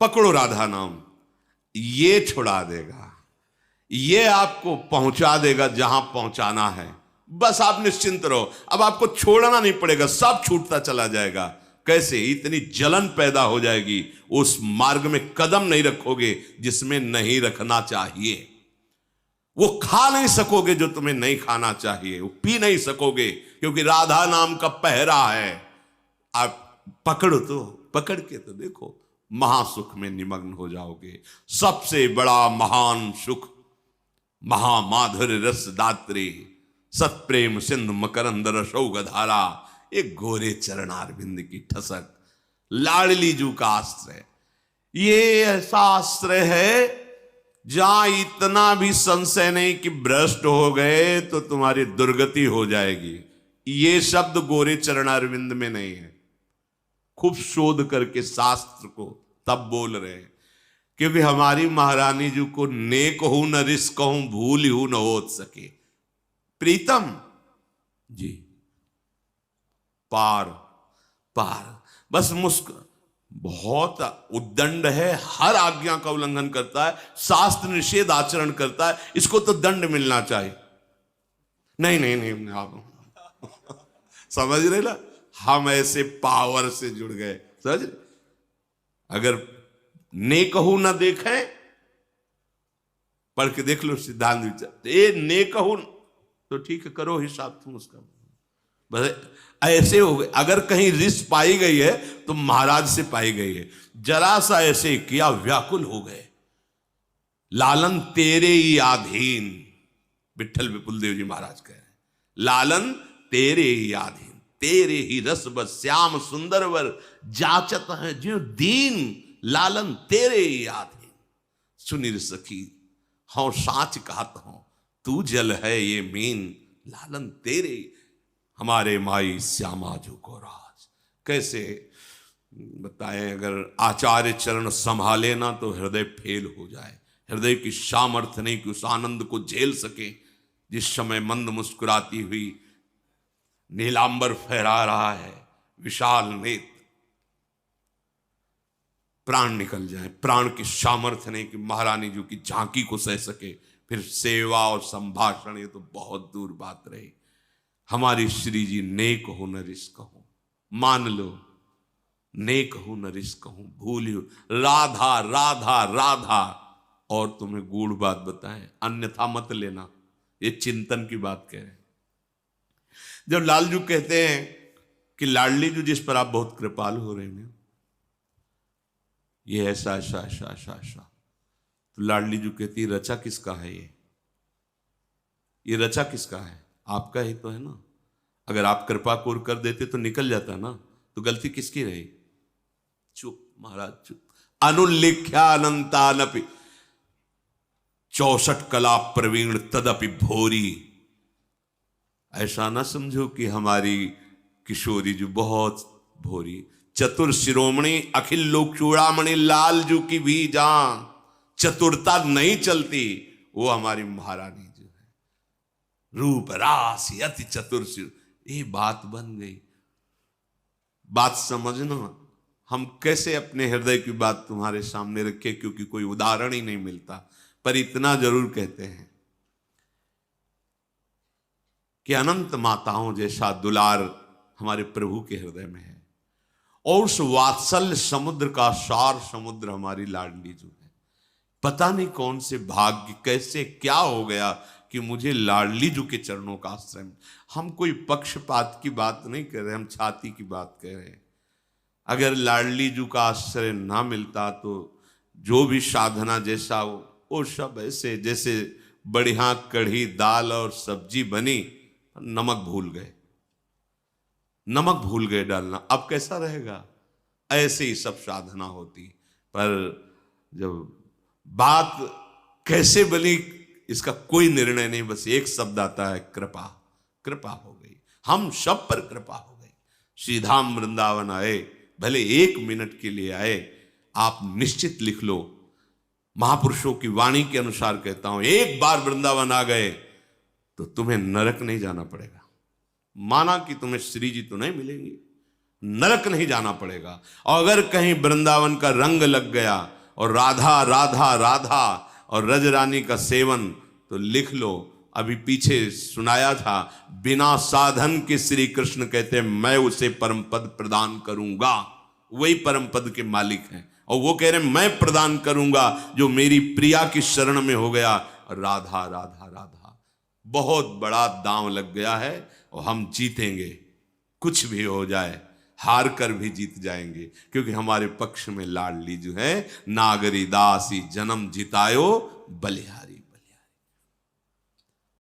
पकड़ो राधा नाम, ये छुड़ा देगा, ये आपको पहुंचा देगा जहां पहुंचाना है। बस आप निश्चिंत रहो, अब आपको छोड़ना नहीं पड़ेगा, सब छूटता चला जाएगा। कैसे? इतनी जलन पैदा हो जाएगी, उस मार्ग में कदम नहीं रखोगे जिसमें नहीं रखना चाहिए। वो खा नहीं सकोगे जो तुम्हें नहीं खाना चाहिए, वो पी नहीं सकोगे, क्योंकि राधा नाम का पहरा है। आप पकड़ो तो, पकड़ के तो देखो, महासुख में निमग्न हो जाओगे। सबसे बड़ा महान सुख महामाधुर्य रस दात्री सत्प्रेम सिंधु मकरंद रसौगधारा, एक गोरे चरणारविंद की ठसक, लाडली जू का आश्रय। ये ऐसा आश्रय है जहां इतना भी संशय नहीं कि भ्रष्ट हो गए तो तुम्हारी दुर्गति हो जाएगी। ये शब्द गोरे चरणारविंद में नहीं है। खूब शोध करके शास्त्र को तब बोल रहे हैं, क्योंकि हमारी महारानी जी को नेक हूं न रिस कहूं, भूल हूं न हो सके। प्रीतम जी पार पार, बस बहुत उद्दंड है, हर आज्ञा का उल्लंघन करता है, शास्त्र निषेध आचरण करता है, इसको तो दंड मिलना चाहिए। नहीं नहीं नहीं, आप समझ रहे ना, हम ऐसे पावर से जुड़ गए, समझ। अगर नेकहू न देखें, पढ़ के देख लो सिद्धांत विचार, ये नेकहू तो ठीक है, करो हिसाब तुम उसका, बस ऐसे हो गए। अगर कहीं रिस पाई गई है तो महाराज से पाई गई है। जरा सा ऐसे किया, व्याकुल हो गए। लालन तेरे ही आधीन, विठल विपुल देव जी महाराज कह रहे हैं, लालन तेरे ही आधीन, तेरे ही रस बस श्याम सुंदर वर जाचत है जो दीन, लालन तेरे ही आधीन। सुनिर सखी हूं साच कहत हूं, तू जल है ये मीन, लालन तेरे हमारे माई श्यामा जो को राज। कैसे बताएं, अगर आचार्य चरण संभाले ना तो हृदय फेल हो जाए। हृदय की सामर्थ्य नहीं कि उस आनंद को झेल सके। जिस समय मंद मुस्कुराती हुई नीलांबर फहरा रहा है, विशाल नेत्र, प्राण निकल जाए, प्राण की सामर्थ्य नहीं कि महारानी जी की झांकी को सह सके, फिर सेवा और संभाषण, ये तो बहुत दूर बात रही। हमारी श्री जी नेक हो न रिस कहूं, मान लो नेक हो न रिस कहूं, भूल हो राधा राधा राधा। और तुम्हें गूढ़ बात बताएं, अन्यथा मत लेना, ये चिंतन की बात कह रहे हैं। जब लालजू कहते हैं कि लाडली जू जिस पर आप बहुत कृपालु हो रहे हैं, ये ऐसा ऐसा ऐसा ऐसा ऐसा, तो लाडली जू कहती है रचा किसका है ये रचा किसका है? आपका ही तो है ना। अगर आप कृपा कोर कर देते तो निकल जाता ना, तो गलती किसकी रही? चुप महाराज चुप। अनुल्लिख्या अनंतानपि 64 कला प्रवीण तदपि भोरी। ऐसा ना समझो कि हमारी किशोरी जो बहुत भोरी, चतुर शिरोमणि अखिल लोक चूड़ामणि लालजू की भी जान, चतुरता नहीं चलती, वो हमारी महारानी जो है, रूप राशि अति चतुर। ये बात बन गई। बात समझना, हम कैसे अपने हृदय की बात तुम्हारे सामने रखें, क्योंकि कोई उदाहरण ही नहीं मिलता। पर इतना जरूर कहते हैं कि अनंत माताओं जैसा दुलार हमारे प्रभु के हृदय में है, और उस वात्सल्य समुद्र का सार समुद्र हमारी लाडली जो है। पता नहीं कौन से भाग्य, कैसे क्या हो गया कि मुझे लाडली जू के चरणों का आश्रय। हम कोई पक्षपात की बात नहीं कर रहे, हम छाती की बात कह रहे हैं। अगर लाडली जू का आश्रय ना मिलता तो जो भी साधना जैसा हो, वो सब ऐसे जैसे बढ़िया कढ़ी दाल और सब्जी बनी, नमक भूल गए, नमक भूल गए डालना, अब कैसा रहेगा? ऐसे ही सब साधना होती। पर जब बात कैसे बनी इसका कोई निर्णय नहीं, बस एक शब्द आता है, कृपा। कृपा हो गई, हम सब पर कृपा हो गई। श्रीधाम वृंदावन आए, भले 1 मिनट के लिए आए, आप निश्चित लिख लो, महापुरुषों की वाणी के अनुसार कहता हूं, एक बार वृंदावन आ गए तो तुम्हें नरक नहीं जाना पड़ेगा। माना कि तुम्हें श्री जी तो नहीं मिलेंगी, नरक नहीं जाना पड़ेगा। और अगर कहीं वृंदावन का रंग लग गया और राधा राधा राधा और रज रानी का सेवन, तो लिख लो, अभी पीछे सुनाया था, बिना साधन के श्री कृष्ण कहते मैं उसे परम पद प्रदान करूंगा। वही परम पद के मालिक हैं और वो कह रहे मैं प्रदान करूंगा जो मेरी प्रिया की शरण में हो गया। राधा राधा राधा, बहुत बड़ा दांव लग गया है और हम जीतेंगे, कुछ भी हो जाए, हार कर भी जीत जाएंगे, क्योंकि हमारे पक्ष में लाडली जो है, नागरी दासी जन्म जितायो बलिहारी।